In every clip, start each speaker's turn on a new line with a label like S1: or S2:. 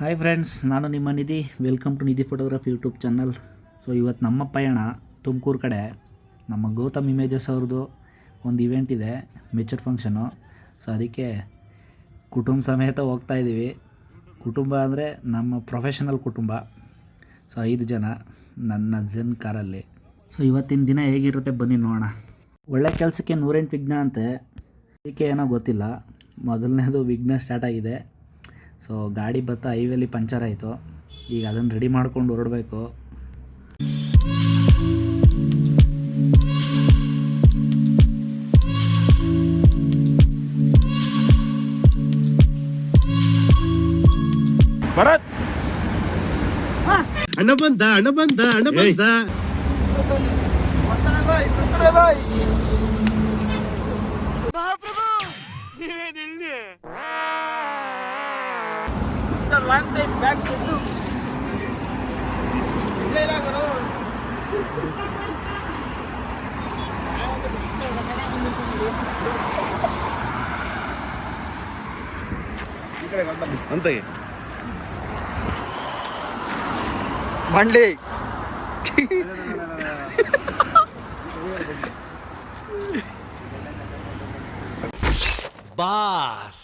S1: Hi friends, ನಾನು ನಿಮ್ಮ Nidhi. Welcome to Nidhi photography YouTube channel. So ಇವತ್ತು ನಮ್ಮ ಪಯಣ ತುಮಕೂರು ಕಡೆ. ನಮ್ಮ ಗೌತಮ್ ಇಮೇಜಸ್ ಅವ್ರದ್ದು ಒಂದು ಇವೆಂಟ್ ಇದೆ, ಮೆಚೂರ್ಡ್ ಫಂಕ್ಷನು. ಸೊ ಅದಕ್ಕೆ ಕುಟುಂಬ ಸಮೇತ ಹೋಗ್ತಾಯಿದ್ದೀವಿ. ಕುಟುಂಬ ಅಂದರೆ ನಮ್ಮ ಪ್ರೊಫೆಷನಲ್ ಕುಟುಂಬ. ಸೊ 5 ಜನ ನನ್ನ ಜನ್ ಕಾರಲ್ಲಿ. ಸೊ ಇವತ್ತಿನ ದಿನ ಹೇಗಿರುತ್ತೆ ಬನ್ನಿ ನೋಡೋಣ. ಒಳ್ಳೆ ಕೆಲಸಕ್ಕೆ 108 ವಿಘ್ನ ಅಂತೆ. ಅದಕ್ಕೆ ಏನೋ ಗೊತ್ತಿಲ್ಲ, ಮೊದಲನೇದು ವಿಘ್ನ ಸ್ಟಾರ್ಟ್ ಆಗಿದೆ. ಸೊ ಗಾಡಿ ಬತ್ತ ಹೈವೇಲಿ ಪಂಚರ್ ಆಯಿತು. ಈಗ ಅದನ್ನು ರೆಡಿ ಮಾಡ್ಕೊಂಡು ಹೊರಡಬೇಕು.
S2: ಭರತ್
S3: ಅಣ್ಣ ಬಂದ
S2: long time back to do. Lela karo.
S3: ಅಂತೆ
S2: ಮಂಡ್ಲಿ
S3: ಬಾಸ್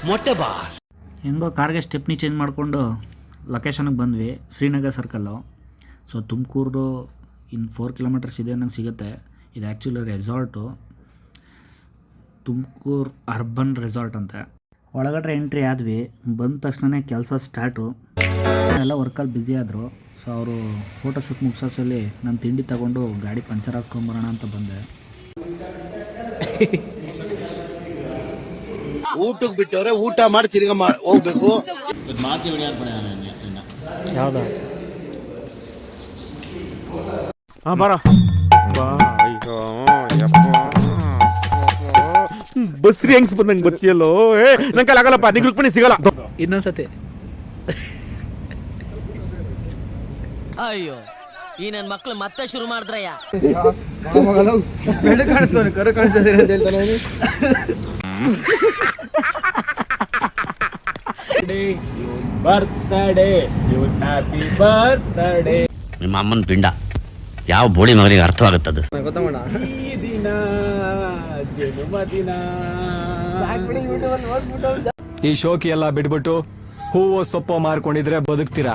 S3: ಮೊಟ್ಟೆ ಬಾಸ್.
S1: ಹೆಂಗೋ ಕಾರ್ಗೆ ಸ್ಟೆಪ್ನಿ ಚೇಂಜ್ ಮಾಡಿಕೊಂಡು ಲೊಕೇಶನ್ಗೆ ಬಂದ್ವಿ, Srinagar circle. So Tumakuru 4 kilometres ಇದೆ ನಂಗೆ ಸಿಗುತ್ತೆ. ಇದು actually resort, Tumakuru urban resort ಅಂತೆ. ಒಳಗಡೆ ಎಂಟ್ರಿ ಆದ್ವಿ. ಬಂದ ತಕ್ಷಣ ಕೆಲಸ ಸ್ಟಾರ್ಟು. ಎಲ್ಲ ವರ್ಕಲ್ಲಿ ಬ್ಯುಸಿ ಆದರು. ಸೊ ಅವರು ಫೋಟೋ ಶೂಟ್ ಮುಗಿಸೋಸಲ್ಲಿ ನಾನು ತಿಂಡಿ ತಗೊಂಡು ಗಾಡಿ ಪಂಚರ್ ಹಾಕ್ಕೊಂಬರೋಣ ಅಂತ ಬಂದೆ.
S3: ಊಟಕ್ಕೆ ಬಿಟ್ಟವ್ರೆ, ಊಟ ಮಾಡಿ ತಿರ್ಗಾ ಹೋಗ್ಬೇಕು.
S1: ಯಾವ್ದು
S2: ಬರ ಬಸ್ರಿ ಹೆಂಗ್ಸ್ ಬಂದಂಗೆ ಬತ್ತಿಯಲ್ಲೋ. ನನ್ ಕೈಲಿ ಆಗಲ್ಲಪ್ಪ, ನಿಗ್ ರುಕ್ಮಿಣಿ ಸಿಗಲ್ಲ.
S1: ಇನ್ನೊಂದ್ಸತಿ
S4: ಅಯ್ಯೋ, ಈ ನನ್ ಮಕ್ಳು ಮತ್ತೆ ಶುರು ಮಾಡಿದ್ರಯ್ಯ.
S2: ಕರು ಕಾಣಿಸ್ತಾನೆ ಅಂತ ಹೇಳ್ತಾನೆ. Birthday, happy birthday.
S5: ನಿಮ್ಮ ಅಮ್ಮನ ಪಿಂಡ ಯಾವ ಬೋಳಿ ಮಗನಿಗೆ ಅರ್ಥವಾಗುತ್ತದೆ.
S2: ಈ ದಿನ ಜನ್ಮದಿನ.
S6: ಈ ಶೋಕಿ ಎಲ್ಲ ಬಿಟ್ಬಿಟ್ಟು ಹೂವು ಸೊಪ್ಪು ಮಾರ್ಕೊಂಡಿದ್ರೆ ಬದುಕ್ತೀರಾ,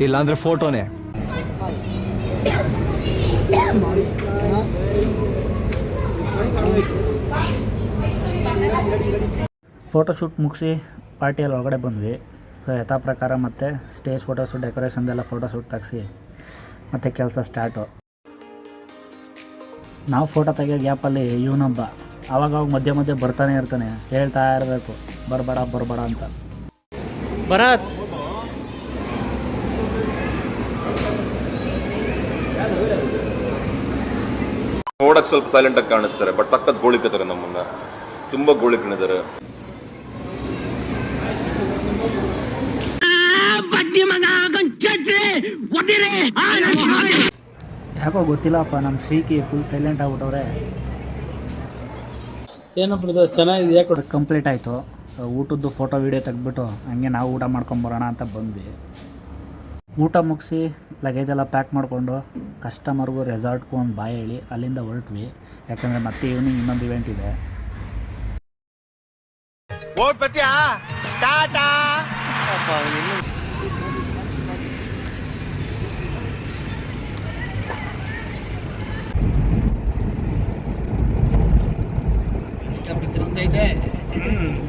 S6: ಇಲ್ಲಾಂದ್ರೆ ಫೋಟೋನೇ.
S1: ಫೋಟೋ ಶೂಟ್ ಮುಗಿಸಿ ಪಾರ್ಟಿಯಲ್ಲಿ ಒಳಗಡೆ ಬಂದ್ವಿ. ಸೊ ಯಥಾ ಪ್ರಕಾರ ಮತ್ತು ಸ್ಟೇಜ್ ಫೋಟೋಸು, ಡೆಕೋರೇಷನ್ದೆಲ್ಲ ಫೋಟೋ ಶೂಟ್ ತೆಗ್ಸಿ ಮತ್ತು ಕೆಲಸ ಸ್ಟಾರ್ಟು. ನಾವು ಫೋಟೋ ತೆಗಿಯೋ ಗ್ಯಾಪಲ್ಲಿ ಇವನೊಬ್ಬ ಆವಾಗ ಮಧ್ಯೆ ಮಧ್ಯೆ ಬರ್ತಾನೆ ಇರ್ತಾನೆ, ಹೇಳ್ತಾ ಇರಬೇಕು ಬರಬೇಡ ಅಂತ. ಭರತ್
S7: ನೋಡಕ್ ಸ್ವಲ್ಪ ಸೈಲೆಂಟ್ ಆಗಿ ಕಾಣಿಸ್ತಾರೆ, ಬಟ್ ಸಖತ್ ಗೋಳಿಕತಾರೆ. ನಮ್ಮನ್ನ ತುಂಬಾ ಗೋಳಿಕೊಂಡಿದ್ದಾರೆ.
S1: ಯಾಕೋ ಗೊತ್ತಿಲ್ಲಪ್ಪ, ನಮ್ಮ ಶ್ರೀಕಿ ಫುಲ್ ಸೈಲೆಂಟ್ ಆಗ್ಬಿಟ್ಟವ್ರೆ.
S2: ಏನಪ್ಪ ಚೆನ್ನಾಗಿದೆ.
S1: ಕಂಪ್ಲೀಟ್ ಆಯಿತು. ಊಟದ್ದು ಫೋಟೋ ವೀಡಿಯೋ ತೆಗೆದ್ಬಿಟ್ಟು ಹಂಗೆ ನಾವು ಊಟ ಮಾಡ್ಕೊಂಬರೋಣ ಅಂತ ಬಂದ್ವಿ. ಊಟ ಮುಗಿಸಿ ಲಗೇಜೆಲ್ಲ ಪ್ಯಾಕ್ ಮಾಡಿಕೊಂಡು ಕಸ್ಟಮರ್ಗೂ ರೆಸಾರ್ಟ್ಗೂ ಒಂದು ಬಾಯ್ ಹೇಳಿ ಅಲ್ಲಿಂದ ಹೊರಟ್ವಿ. ಯಾಕಂದರೆ ಮತ್ತೆ ಈವ್ನಿಂಗ್ ಇನ್ನೊಂದು ಇವೆಂಟ್ ಇದೆ.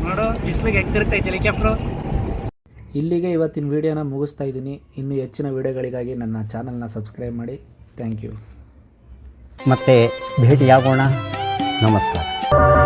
S1: ನೋಡು ಬಿಸಿಲಿಗೆ ಹೆಂಗೆ ತಿರುಗ್ತೈತೆ ಹೆಲಿಕಾಪ್ಟ್ರು. ಇಲ್ಲಿಗೆ ಇವತ್ತಿನ ವೀಡಿಯೋನ ಮುಗಿಸ್ತಾ ಇದ್ದೀನಿ. ಇನ್ನೂ ಹೆಚ್ಚಿನ ವೀಡಿಯೋಗಳಿಗಾಗಿ ನನ್ನ ಚಾನಲ್ನ ಸಬ್ಸ್ಕ್ರೈಬ್ ಮಾಡಿ. Thank you.
S5: ಮತ್ತೆ ಭೇಟಿಯಾಗೋಣ. ನಮಸ್ಕಾರ.